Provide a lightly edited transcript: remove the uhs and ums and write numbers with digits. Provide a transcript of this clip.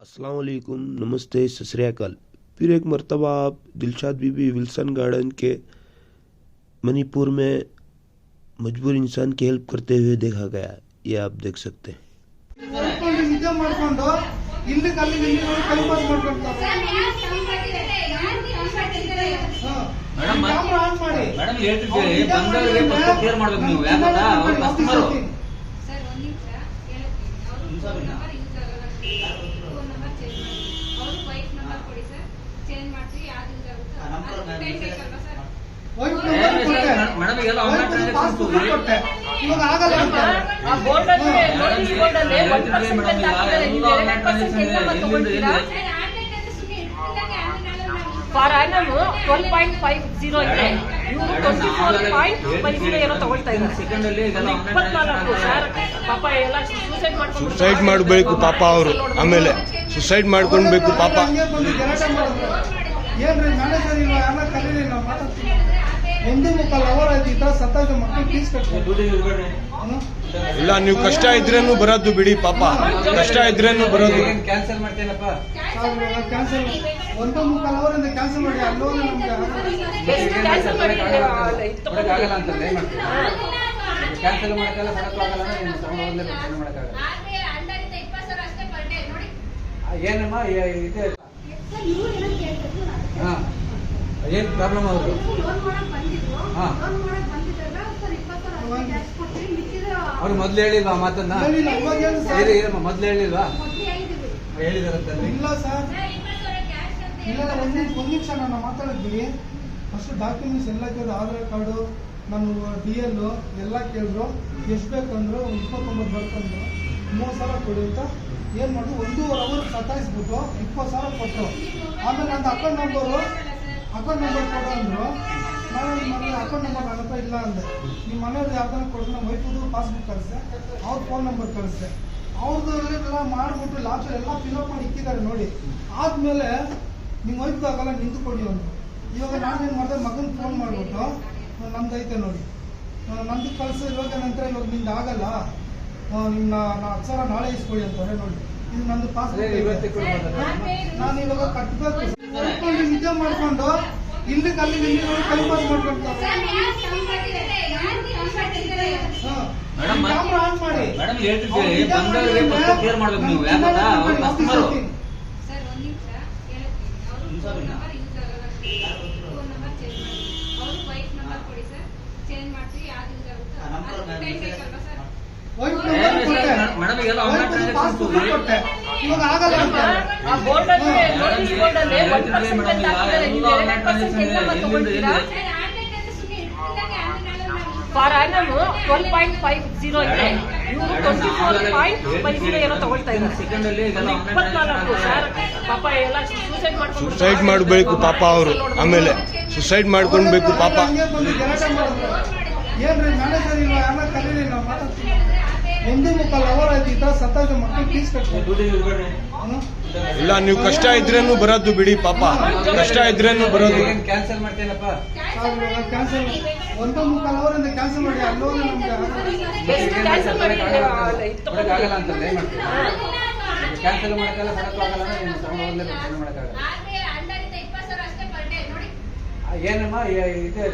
अस्सलाम वालेकुम, नमस्ते, सत श्री अकाल। फिर एक मरतबा आप दिलशाद बीबी विल्सन गार्डन के मणिपुर में मजबूर इंसान की हेल्प करते हुए देखा गया। ये आप देख सकते हैं। ಫಾರ್ ಆನಮ್ 12.50 ಇದೆ. ಇವರು 24.50 ಏನೋ ತಗೊಳ್ತಾ ಇದ್ದಾರೆ. 24 ಸರ್, ಪಾಪ ಎಲ್ಲ ಸುಸೈಡ್ ಮಾಡಬೇಕು ಪಾಪ ಅವರು. ಆಮೇಲೆ ಸುಸೈಡ್ ಮಾಡ್ಕೊಳ್ಬೇಕು ಪಾಪ. ಏನ್ರಿ ಮ್ಯಾನೇಜರ್ ಇಲ್ಲ, ಯಾರ ಕಲೀಲಿಲ್ಲ, ಮಾತಾಡ್ತೀನಿ. 1.25 ಅವರ್ ಆಯ್ತು ಈ ತರ ಸತ್ತಾಗ ಮಕ್ಕಳು ಫೀಸ್ ಕಟ್ಬೇಕು. ಇಲ್ಲ, ನೀವು ಕಷ್ಟ ಇದ್ರೇನು ಬರೋದು ಬಿಡಿ ಪಾಪ. ಕಷ್ಟ ಇದ್ರೇನು ಬರೋದು. ಕ್ಯಾನ್ಸಲ್ ಮಾಡ್ತೇನಪ್ಪ. ಕ್ಯಾನ್ಸಲ್ 1.25 ಅವರ್ ಇಂದ ಕ್ಯಾನ್ಸಲ್ ಮಾಡಿ. ಅಲ್ಲೋ ನಮ್ಗೆ ಕ್ಯಾನ್ಸಲ್ ಮಾಡಿ ಆಗಲ್ಲ ಅಂತ ಏನ್ ಮಾಡ್ತೀವಿ? ಕ್ಯಾನ್ಸಲ್ ಮಾಡಕ್ಕಾಗಲ್ಲ, ಮಾಡಕ್ಕೂ ಆಗಲ್ಲ. ಮಾಡಕ್ಕಾಗಲ್ಲ. ಏನಮ್ಮ ಇದೆ? ಹಾ, ಏನ್ ಪ್ರಾಬ್ಲಮ್ ಅವ್ರು? ಅವ್ರು ಮೊದ್ಲು ಹೇಳಿಲ್ವಾ ಮಾತನ್ನ? ಮೊದ್ಲು ಹೇಳಿಲ್ವಾ? ಹೇಳಿದಾರಂತಂದ್ರೆ ಇಲ್ಲ ಸರ್, ಇಲ್ಲ ಒಂದು ನಿಮಿಷ ನಾನು ಮಾತಾಡಿದ್ವಿ. ಫಸ್ಟ್ ಡಾಕ್ಯುಮೆಂಟ್ಸ್ ಎಲ್ಲ ಕೇಳಿದ್ರು, ಆಧಾರ್ ಕಾರ್ಡು, ನನ್ನ DL ಎಲ್ಲ ಕೇಳಿದ್ರು. ಎಷ್ಟು ಬೇಕಂದ್ರು 29 ಬರ್ಕೊಂಡ್ರು. 30,000 ಕೊಡಿ ಅಂತ ಏನ್ ಮಾಡಿದ್ರು, 1.5 ಅವರ್ ಸತಾಯಿಸ್ಬಿಟ್ಟು 20,000 ಕೊಟ್ಟರು. ಆಮೇಲೆ ನನ್ನ ಅಕೌಂಟ್ ನಂಬರ್ ಕೊಡು ಅಂದ್ರು. ನಾನು ಮನೆ ಅಕೌಂಟ್ ನಂಬರ್ ನನ್ನ ಹತ್ರ ಇಲ್ಲ ಅಂದೆ. ನಿಮ್ಮ ಮನೆಯವ್ರು ಯಾವ್ದಾರ ಕೊಡಿದ್ರೆ ನಮ್ಮ ವೈಫ್ದು ಪಾಸ್ಬುಕ್ ಕಳಿಸ್ದೆ, ಅವ್ರ ಫೋನ್ ನಂಬರ್ ಕಳಿಸ್ದೆ. ಅವ್ರದ್ದೆಲ್ಲ ಮಾಡಿಬಿಟ್ಟು ಲಾಸ್ಟ್ ಎಲ್ಲ ಫಿಲ್ಅಪ್ ಮಾಡಿ ಇಕ್ಕಿದ್ದಾರೆ ನೋಡಿ. ಆದ್ಮೇಲೆ ನಿಮ್ಮ ವೈಫ್ದು ಆಗಲ್ಲ, ನಿಂತು ಕೊಡಿ ಅಂದ್ರು. ಇವಾಗ ನಾನೇನು ಮಾಡಿದೆ, ಮಗನ ಫೋನ್ ಮಾಡಿಬಿಟ್ಟು ನಮ್ದೈತೆ ನೋಡಿ, ನಂದು ಕಳಿಸೋ. ಇವಾಗ ನಂತರ ಇವಾಗ ನಿಂದು ಆಗಲ್ಲ, ನಿಮ್ಮ 10,000 ನಾಳೆ ಇಸ್ಕೊಳ್ಳಿ ಅಂತಾರೆ ನೋಡಿ. ಇದು ನಂದು ಪಾಸ್ಬುಕ್. ನಾನು ಇವಾಗ ಕಟ್ಟಬೇಕು. ನಿಜ ಮಾಡ್ಕೊಂಡು ಇಲ್ಲಿ ಅಲ್ಲಿ ಟೈಮ್ ಪಾಸ್ ಮಾಡ್ಕೊಳ್ತಾರೆ. ಕ್ಯಾಮ್ರಾ ಆನ್ ಮಾಡಿ. ಮೇಡಮ್ ಹೇಳ್ತಿದ್ದೀವಿ, ಬಂದವರಿಗೆ ಫಸ್ಟ್ ಕ್ಲಿಯರ್ ಮಾಡ್ಬೇಕು ನೀವು. ಯಾಕಂದ್ರೆ ಅವ್ರ ಕಸ್ಟಮರ್. ಮೇಡಮ್ ಎಲ್ಲ ಇವಾಗ ಆಗಲ್ಲ ಅಂತ ಫಾರ್ ಆನಮ್ 12.50 ಇದೆ. ಇವರು 24.50 ಏನೋ ತಗೊಳ್ತಾ ಇದ್ದಾರೆ. 24 ಸರ್, ಪಾಪ ಎಲ್ಲ ಸುಸೈಡ್ ಮಾಡಬೇಕು ಪಾಪ ಅವರು. ಆಮೇಲೆ ಸುಸೈಡ್ ಮಾಡ್ಕೊಳ್ಬೇಕು ಪಾಪ. ಏನ್ರಿ ಮ್ಯಾನೇಜರ್ ಇಲ್ಲ, ಯಾರ ಕಲೀಲಿಲ್ಲ, ಮಾತಾಡ್ತೀನಿ. 1.25 ಅವರ್ ಆಯ್ತು ಈ ತರ ಸತ್ತಾಗ ಮಕ್ಕಳು ಫೀಸ್ ಕಟ್ಬೇಕು. ಇಲ್ಲ, ನೀವು ಕಷ್ಟ ಇದ್ರೇನು ಬರೋದು ಬಿಡಿ ಪಾಪ. ಕಷ್ಟ ಇದ್ರೇನು ಬರೋದು. ಕ್ಯಾನ್ಸಲ್ ಮಾಡ್ತೇನಪ್ಪ. ಕ್ಯಾನ್ಸಲ್ 1.25 ಅವರ್ ಇಂದ ಕ್ಯಾನ್ಸಲ್ ಮಾಡಿ. ಅಲ್ಲೋ ನಮ್ಗೆ ಕ್ಯಾನ್ಸಲ್ ಮಾಡಿ ಆಗಲ್ಲ ಅಂತ ಏನ್ ಮಾಡ್ತೀವಿ? ಕ್ಯಾನ್ಸಲ್ ಮಾಡಕ್ಕಾಗಲ್ಲ, ಮಾಡಕ್ಕೂ ಆಗಲ್ಲ. ಮಾಡಕ್ಕಾಗಲ್ಲ. ಏನಮ್ಮ ಇದೆ?